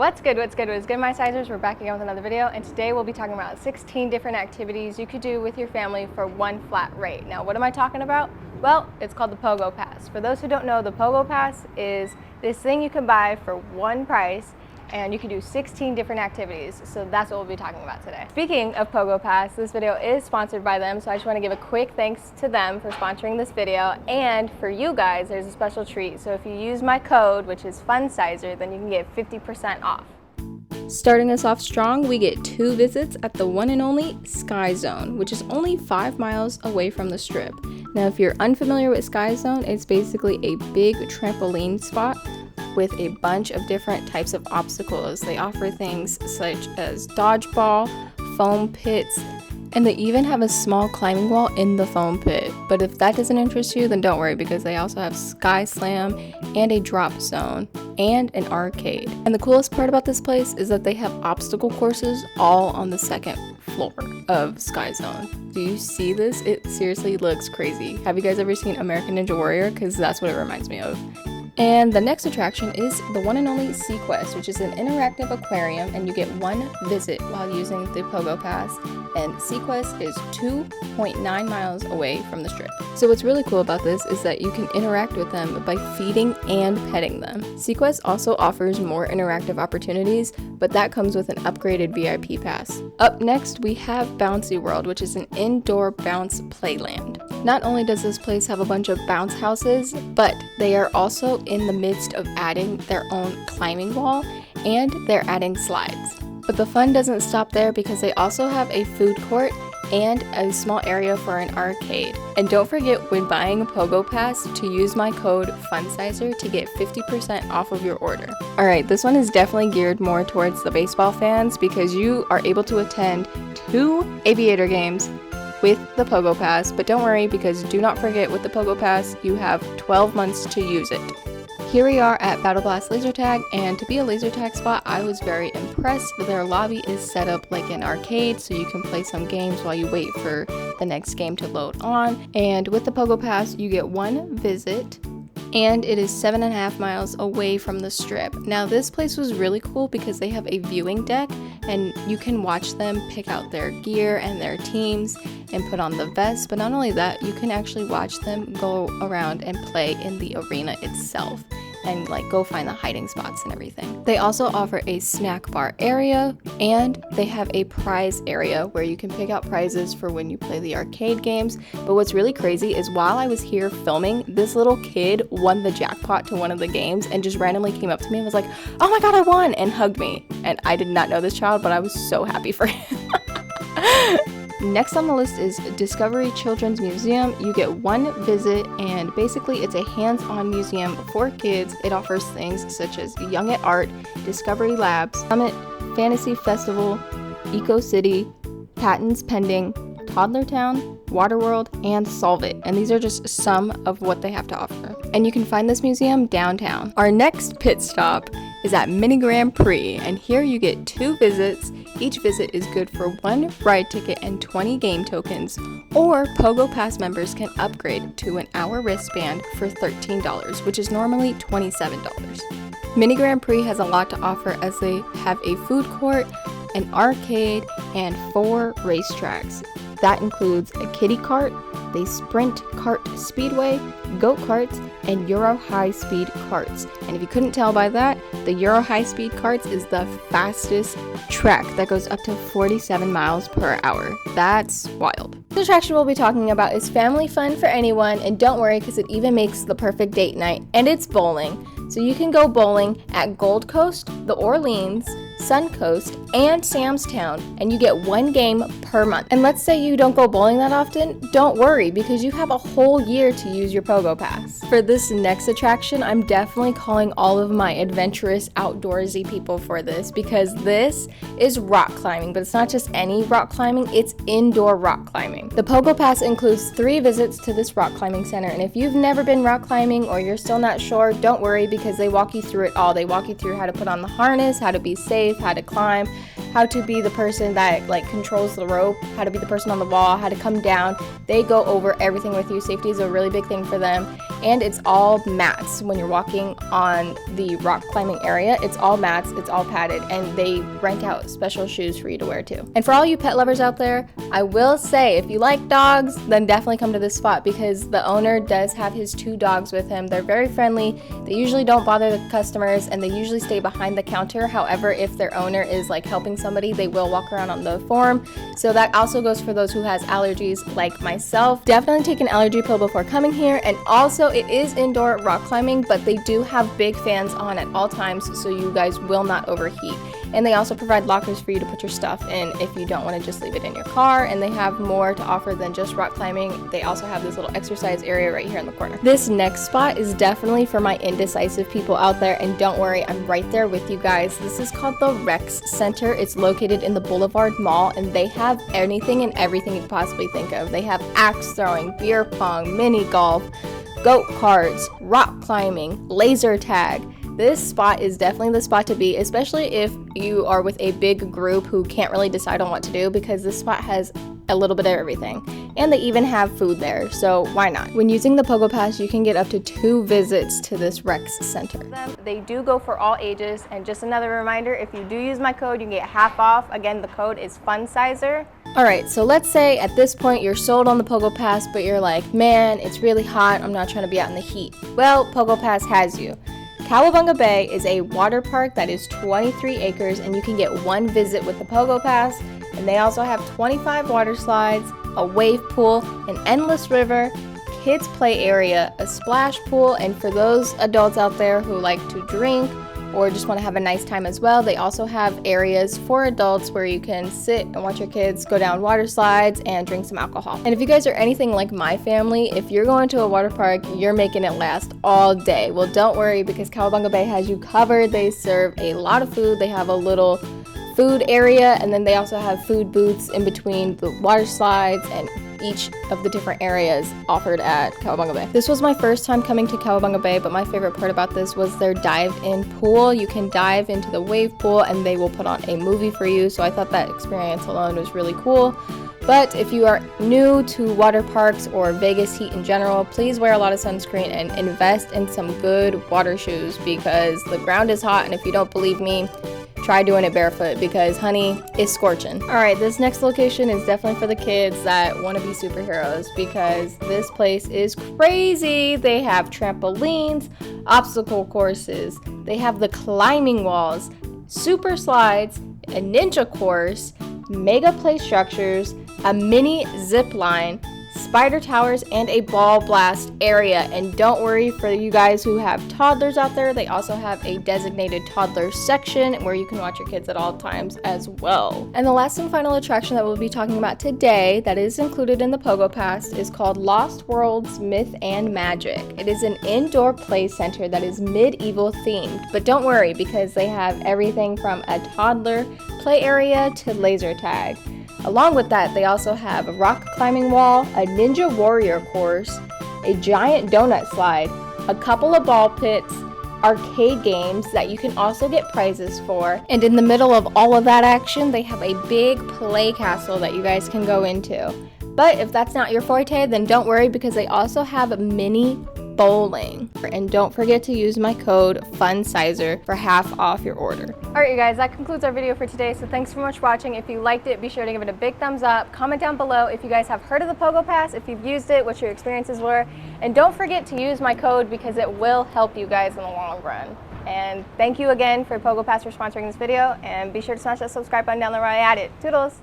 What's good, my sizers? We're back again with another video, and today we'll be talking about 16 different activities you could do with your family for one flat rate. Now, what am I talking about? Well, it's called the Pogo Pass. For those who don't know, the Pogo Pass is this thing you can buy for one price, and you can do 16 different activities. So that's what we'll be talking about today. Speaking of Pogo Pass, this video is sponsored by them, so I just want to give a quick thanks to them for sponsoring this video. And for you guys, there's a special treat. So if you use my code, which is FUNSIZER, then you can get 50% off. Starting us off strong, we get 2 visits at the one and only Sky Zone, which is only 5 miles away from the Strip. Now, if you're unfamiliar with Sky Zone, it's basically a big trampoline spot with a bunch of different types of obstacles. They offer things such as dodgeball, foam pits, and they even have a small climbing wall in the foam pit. But if that doesn't interest you, then don't worry, because they also have Sky Slam and a drop zone and an arcade. And the coolest part about this place is that they have obstacle courses all on the second floor of Sky Zone. Do you see this? It seriously looks crazy. Have you guys ever seen American Ninja Warrior? Because that's what it reminds me of. And the next attraction is the one and only SeaQuest, which is an interactive aquarium, and you get 1 visit while using the Pogo Pass. And SeaQuest is 2.9 miles away from the Strip. So what's really cool about this is that you can interact with them by feeding and petting them. SeaQuest also offers more interactive opportunities, but that comes with an upgraded VIP pass. Up next, we have Bouncy World, which is an indoor bounce playland. Not only does this place have a bunch of bounce houses, but they are also in the midst of adding their own climbing wall, and they're adding slides. But the fun doesn't stop there, because they also have a food court and a small area for an arcade. And don't forget, when buying a Pogo Pass, to use my code FUNSIZER to get 50% off of your order. Alright, this one is definitely geared more towards the baseball fans, because you are able to attend 2 Aviator games with the Pogo Pass. But don't worry, because do not forget, with the Pogo Pass, you have 12 months to use it. Here we are at Battle Blast Laser Tag, and to be a laser tag spot, I was very impressed. Their lobby is set up like an arcade, so you can play some games while you wait for the next game to load on. And with the Pogo Pass, you get 1 visit, and it is 7.5 miles away from the Strip. Now, this place was really cool because they have a viewing deck, and you can watch them pick out their gear and their teams and put on the vest. But not only that, you can actually watch them go around and play in the arena itself and like go find the hiding spots and everything. They also offer a snack bar area, and they have a prize area where you can pick out prizes for when you play the arcade games. But what's really crazy is, while I was here filming, this little kid won the jackpot to one of the games and just randomly came up to me and was like, "Oh my god, I won!" and hugged me. And I did not know this child, but I was so happy for him. Next on the list is Discovery Children's Museum. You get 1 visit, and basically it's a hands-on museum for kids. It offers things such as Young at Art, Discovery Labs, Summit, Fantasy Festival, Eco City, Patents Pending, Toddler Town, Waterworld, and Solve It. And these are just some of what they have to offer. And you can find this museum downtown. Our next pit stop is at Mini Grand Prix, and here you get 2 visits. Each visit is good for 1 ride ticket and 20 game tokens, or Pogo Pass members can upgrade to an hour wristband for $13, which is normally $27. Mini Grand Prix has a lot to offer, as they have a food court, an arcade, and 4 racetracks. That includes a kiddie kart, the sprint kart speedway, goat karts, and Euro high speed karts. And if you couldn't tell by that, the Euro high speed karts is the fastest track that goes up to 47 miles per hour. That's wild. The attraction we'll be talking about is family fun for anyone, and don't worry, because it even makes the perfect date night, and it's bowling. So you can go bowling at Gold Coast, the Orleans, Suncoast, and Sam's Town, and you get 1 game per month. And let's say you don't go bowling that often, don't worry, because you have a whole year to use your Pogo Pass. For this next attraction, I'm definitely calling all of my adventurous, outdoorsy people for this, because this is rock climbing, but it's not just any rock climbing, it's indoor rock climbing. The Pogo Pass includes 3 visits to this rock climbing center, and if you've never been rock climbing or you're still not sure, don't worry, because they walk you through it all. They walk you through how to put on the harness, how to be safe, how to climb, how to be the person that like controls the rope, how to be the person on the wall, how to come down. They go over everything with you. Safety is a really big thing for them. and it's all mats. When you're walking on the rock climbing area, it's all mats, it's all padded, and they rent out special shoes for you to wear too. And for all you pet lovers out there, I will say if you like dogs, then definitely come to this spot because the owner does have his 2 dogs with him. They're very friendly. They usually don't bother the customers and they usually stay behind the counter. However, if their owner is like helping somebody, they will walk around on the form. So that also goes for those who has allergies like myself. Definitely take an allergy pill before coming here. And also it is indoor rock climbing, but they do have big fans on at all times so you guys will not overheat. And they also provide lockers for you to put your stuff in if you don't want to just leave it in your car. And they have more to offer than just rock climbing. They also have this little exercise area right here in the corner. This next spot is definitely for my indecisive people out there, and don't worry, I'm right there with you guys. This is called the Rex Center. It's located in the Boulevard Mall, and they have anything and everything you could possibly think of. They have axe throwing, beer pong, mini golf, goat carts, rock climbing, laser tag. This spot is definitely the spot to be, especially if you are with a big group who can't really decide on what to do, because this spot has a little bit of everything. And they even have food there, so why not? When using the Pogo Pass, you can get up to 2 visits to this Rex Center. They do go for all ages, and just another reminder, if you do use my code, you can get half off. Again, the code is FUNSIZER. Alright, so let's say at this point you're sold on the Pogo Pass, but you're like, man, it's really hot, I'm not trying to be out in the heat. Well, Pogo Pass has you. Cowabunga Bay is a water park that is 23 acres, and you can get 1 visit with the Pogo Pass. And they also have 25 water slides, a wave pool, an endless river, kids play area, a splash pool, and for those adults out there who like to drink or just want to have a nice time as well, they also have areas for adults where you can sit and watch your kids go down water slides and drink some alcohol. And if you guys are anything like my family, if you're going to a water park, you're making it last all day. Well, don't worry, because Cowabunga Bay has you covered. They serve a lot of food. They have a little food area, and then they also have food booths in between the water slides and each of the different areas offered at Cowabunga Bay. This was my first time coming to Cowabunga Bay, but my favorite part about this was their dive-in pool. You can dive into the wave pool and they will put on a movie for you, so I thought that experience alone was really cool. But if you are new to water parks or Vegas heat in general, please wear a lot of sunscreen and invest in some good water shoes, because the ground is hot, and if you don't believe me, try doing it barefoot, because honey, it's scorching. Alright, this next location is definitely for the kids that want to be superheroes, because this place is crazy. They have trampolines, obstacle courses, they have the climbing walls, super slides, a ninja course, mega play structures, a mini zip line, spider towers, and a ball blast area. And don't worry, for you guys who have toddlers out there, they also have a designated toddler section where you can watch your kids at all times as well. And the last and final attraction that we'll be talking about today that is included in the Pogo Pass is called Lost World's Myth and Magic. It is an indoor play center that is medieval themed, but don't worry, because they have everything from a toddler play area to laser tag. Along with that, they also have a rock climbing wall, a ninja warrior course, a giant donut slide, a couple of ball pits, arcade games that you can also get prizes for. And in the middle of all of that action, they have a big play castle that you guys can go into. But if that's not your forte, then don't worry, because they also have mini bowling. And don't forget to use my code FUNSIZER for half off your order. Alright you guys, that concludes our video for today, so thanks so much for watching. If you liked it, be sure to give it a big thumbs up. Comment down below if you guys have heard of the Pogo Pass, if you've used it, what your experiences were. And don't forget to use my code, because it will help you guys in the long run. And thank you again for Pogo Pass for sponsoring this video, and be sure to smash that subscribe button down there while I at it. Toodles!